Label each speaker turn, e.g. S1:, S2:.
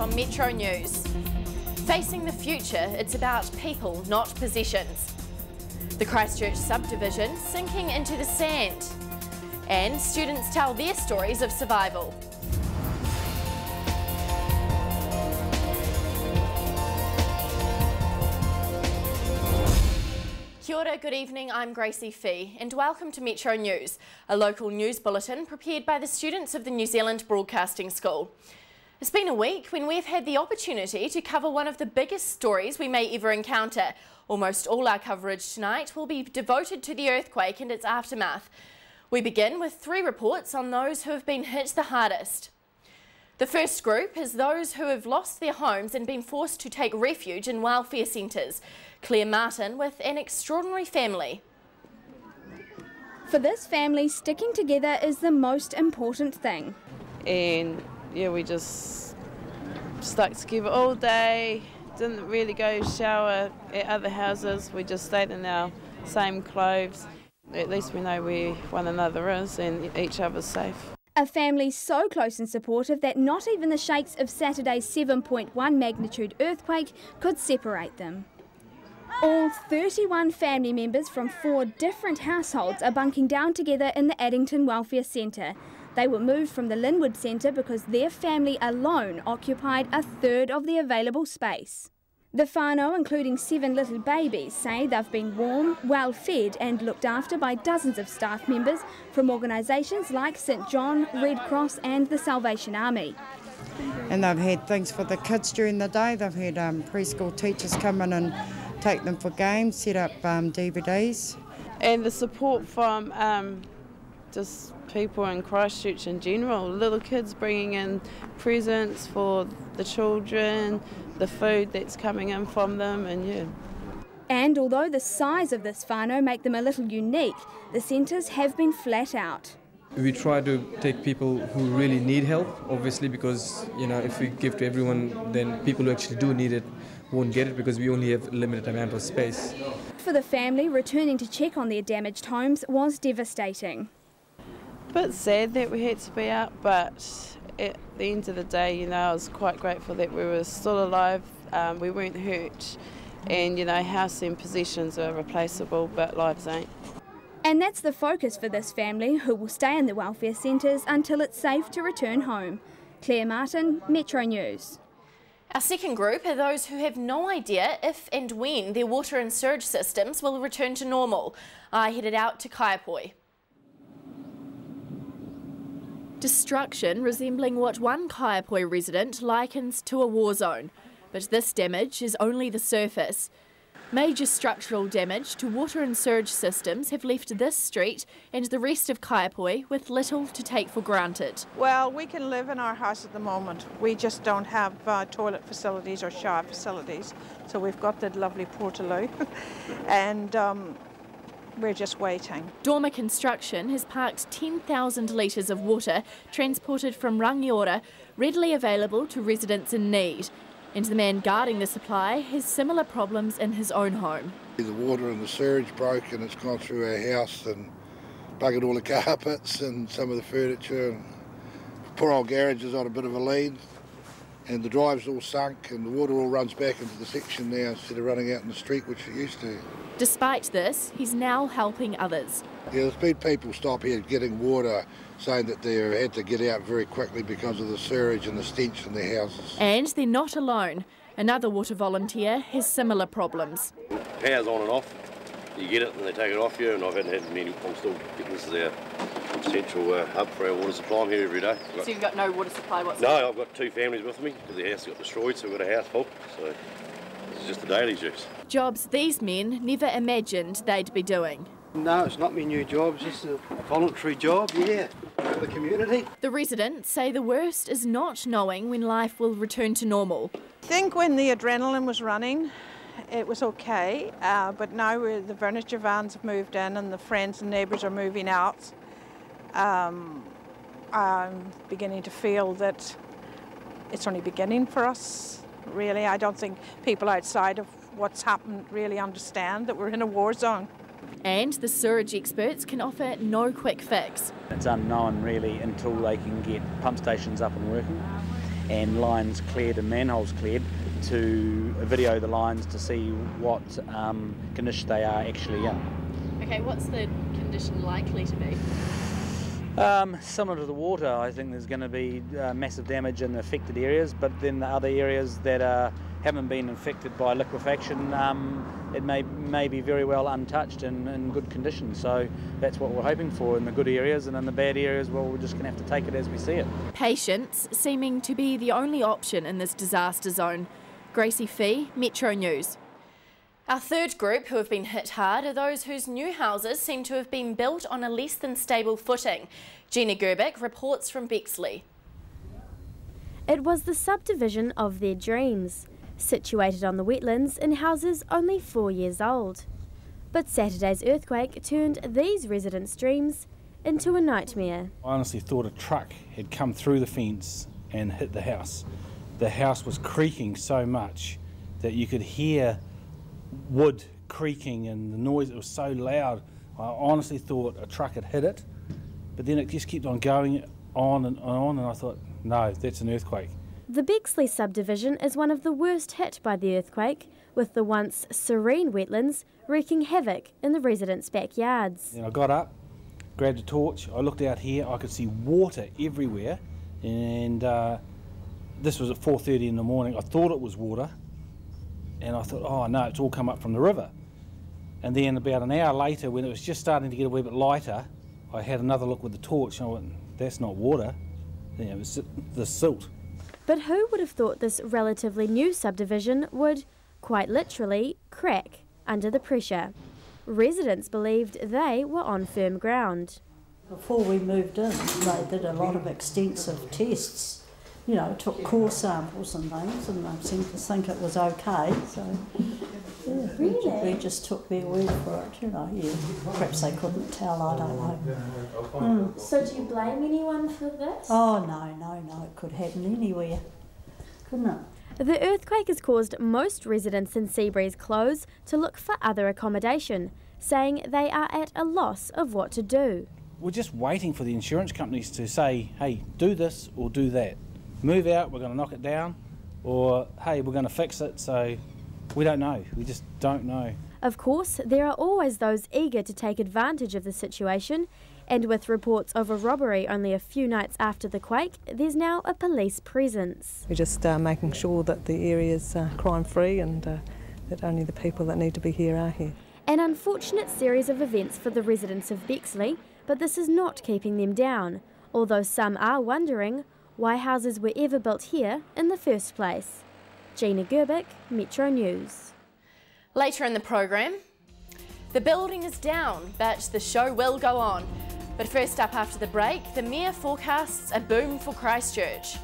S1: on Metro News. Facing the future, it's about people, not possessions. The Christchurch subdivision sinking into the sand. And students tell their stories of survival. Kia ora, good evening, I'm Gracie Fee and welcome to Metro News, a local news bulletin prepared by the students of the New Zealand Broadcasting School. It's been a week when we've had the opportunity to cover one of the biggest stories we may ever encounter. Almost all our coverage tonight will be devoted to the earthquake and its aftermath. We begin with 3 reports on those who have been hit the hardest. The first group is those who have lost their homes and been forced to take refuge in welfare centres. Claire Martin with an extraordinary family.
S2: For this family, sticking together is the most important thing.
S3: And yeah, we just stuck together all day, didn't really go shower at other houses, we just stayed in our same clothes. At least we know where one another is and each other's safe.
S2: A family so close and supportive that not even the shakes of Saturday's 7.1 magnitude earthquake could separate them. All 31 family members from 4 different households are bunking down together in the Addington Welfare Centre. They were moved from the Linwood Centre because their family alone occupied a third of the available space. The whānau, including 7 little babies, say they've been warm, well fed and looked after by dozens of staff members from organisations like St John, Red Cross and the Salvation Army.
S4: And they've had things for the kids during the day. They've had preschool teachers come in and take them for games, set up DVDs.
S3: And the support from just people in Christchurch in general, little kids bringing in presents for the children, the food that's coming in from them, and yeah.
S2: And although the size of this whānau make them a little unique, the centres have been flat out.
S5: We try to take people who really need help, obviously, because if we give to everyone, then people who actually do need it won't get it because we only have a limited amount of space.
S2: For the family, returning to check on their damaged homes was devastating.
S3: A bit sad that we had to be out, but at the end of the day, I was quite grateful that we were still alive, we weren't hurt, and house and possessions are replaceable, but lives ain't.
S2: And that's the focus for this family, who will stay in the welfare centres until it's safe to return home. Claire Martin, Metro News.
S1: Our second group are those who have no idea if and when their water and sewage systems will return to normal. I headed out to Kaiapoi. Destruction resembling what one Kaiapoi resident likens to a war zone. But this damage is only the surface. Major structural damage to water and sewage systems have left this street and the rest of Kaiapoi with little to take for granted.
S6: Well, we can live in our house at the moment. We just don't have toilet facilities or shower facilities. So we've got that lovely portaloo and we're just waiting.
S1: Dormer Construction has parked 10,000 litres of water transported from Rangiora, readily available to residents in need. And the man guarding the supply has similar problems in his own home.
S7: The water and the sewage broke and it's gone through our house and buggered all the carpets and some of the furniture. And poor old garage is on a bit of a lead and the drive's all sunk and the water all runs back into the section now instead of running out in the street, which it used to.
S1: Despite this, he's now helping others.
S7: Yeah, there's been people stop here getting water, saying that they had to get out very quickly because of the sewage and the stench in their houses.
S1: And they're not alone. Another water volunteer has similar problems.
S8: Power's on and off. You get it and they take it off you, and I've had many. I'm still getting this is our central hub for our water supply. I'm here every day.
S1: So you've got no water supply whatsoever?
S8: No, I've got 2 families with me because the house got destroyed, so we've got a house full. So this is just the daily use.
S1: Jobs these men never imagined they'd be doing.
S9: No, it's not my new job, it's just a voluntary job, yeah, for the community.
S1: The residents say the worst is not knowing when life will return to normal.
S6: I think when the adrenaline was running, it was okay, but now the furniture vans have moved in and the friends and neighbours are moving out. I'm beginning to feel that it's only beginning for us, really. I don't think people outside of what's happened really understand that we're in a war zone.
S1: And the sewerage experts can offer no quick fix.
S10: It's unknown really until they can get pump stations up and working. and lines cleared and manholes cleared, to video the lines to see what condition they are actually in.
S1: Okay, what's the condition likely to be?
S10: Similar to the water, I think there's going to be massive damage in the affected areas, but then the other areas that haven't been infected by liquefaction, it may be very well untouched and in good condition. So that's what we're hoping for in the good areas, and in the bad areas, well, we're just going to have to take it as we see it.
S1: Patience seeming to be the only option in this disaster zone. Gracie Fee, Metro News. Our third group who have been hit hard are those whose new houses seem to have been built on a less than stable footing. Gina Gerbic reports from Bexley.
S11: It was the subdivision of their dreams, situated on the wetlands in houses only 4 years old. But Saturday's earthquake turned these residents' dreams into a nightmare.
S12: I honestly thought a truck had come through the fence and hit the house. The house was creaking so much that you could hear wood creaking, and the noise, it was so loud. I honestly thought a truck had hit it, but then it just kept on going on and on, and I thought, no, that's an earthquake.
S11: The Bexley subdivision is one of the worst hit by the earthquake, with the once serene wetlands wreaking havoc in the residents' backyards.
S12: And I got up, grabbed a torch, I looked out here, I could see water everywhere, and this was at 4:30 in the morning. I thought it was water, and I thought, oh no, it's all come up from the river. And then about an hour later, when it was just starting to get a wee bit lighter, I had another look with the torch, and I went, that's not water, it was the silt.
S11: But who would have thought this relatively new subdivision would, quite literally, crack under the pressure? Residents believed they were on firm ground.
S13: Before we moved in, they did a lot of extensive tests, you know, took core samples and things, and they seemed to think it was okay, so yeah,
S11: Really?
S13: we just took their word for it, you know. Yeah, perhaps they couldn't tell, I don't know.
S11: So do you blame anyone for this?
S13: Oh no, it could happen anywhere, couldn't it?
S11: The earthquake has caused most residents in Seabreeze Close to look for other accommodation, saying they are at a loss of what to do.
S12: We're just waiting for the insurance companies to say, hey, do this or do that. Move out, we're going to knock it down, or hey, we're going to fix it. So we don't know, we just don't know.
S11: Of course, there are always those eager to take advantage of the situation, and with reports of a robbery only a few nights after the quake, there's now a police presence.
S14: We're just making sure that the area's crime-free and that only the people that need to be here are here.
S11: An unfortunate series of events for the residents of Bexley, but this is not keeping them down, although some are wondering why houses were ever built here in the first place. Gina Gerbic, Metro News.
S1: Later in the programme, the building is down, but the show will go on. But first up after the break, the Mayor forecasts a boom for Christchurch.